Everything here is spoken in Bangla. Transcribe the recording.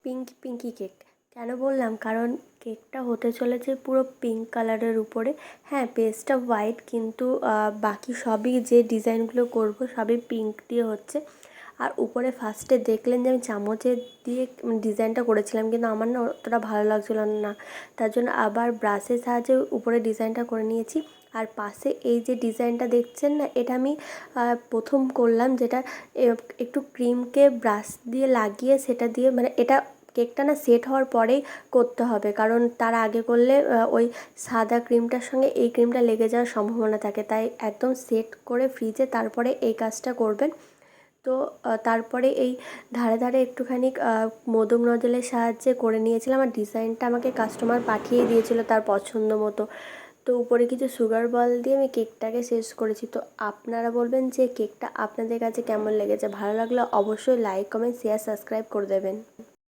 পিঙ্কি পিঙ্কি কেক। কেন বললাম? কারণ কেকটা হতে চলেছে পুরো পিঙ্ক কালারের উপরে। হ্যাঁ, বেসটা হোয়াইট, কিন্তু বাকি সবই যে ডিজাইনগুলো করব সবই পিঙ্ক দিয়ে হচ্ছে। আর উপরে ফার্স্টে দেখলেন যে আমি চামচের দিয়ে ডিজাইনটা করেছিলাম, কিন্তু আমার না অতটা ভালো লাগছিলো না। তার জন্য আবার ব্রাশের সাহায্যে উপরে ডিজাইনটা করে নিয়েছি। আর পাশে এই যে ডিজাইনটা দেখছেন না, এটা আমি প্রথম করলাম, যেটা একটু ক্রিমকে ব্রাশ দিয়ে লাগিয়ে সেটা দিয়ে, মানে এটা কেকটা না সেট হওয়ার পরেই করতে হবে, কারণ তার আগে করলে ওই সাদা ক্রিমটার সঙ্গে এই ক্রিমটা লেগে যাওয়ার সম্ভাবনা থাকে। তাই একদম সেট করে ফ্রিজে তারপরে এই কাজটা করবেন। তো তারপরে এই ধারে ধারে একটুখানি মোদক নজলের সাহায্যে করে নিয়েছিলাম। আর ডিজাইনটা আমাকে কাস্টমার পাঠিয়ে দিয়েছিল তার পছন্দ মতো। তো উপরে কিছু সুগার বল দিয়ে আমি কেকটাকে শেষ করেছি। তো আপনারা বলবেন যে কেকটা আপনাদের কাছে কেমন লেগেছে। ভালো লাগলে অবশ্যই লাইক, কমেন্ট, শেয়ার, সাবস্ক্রাইব করে দেবেন।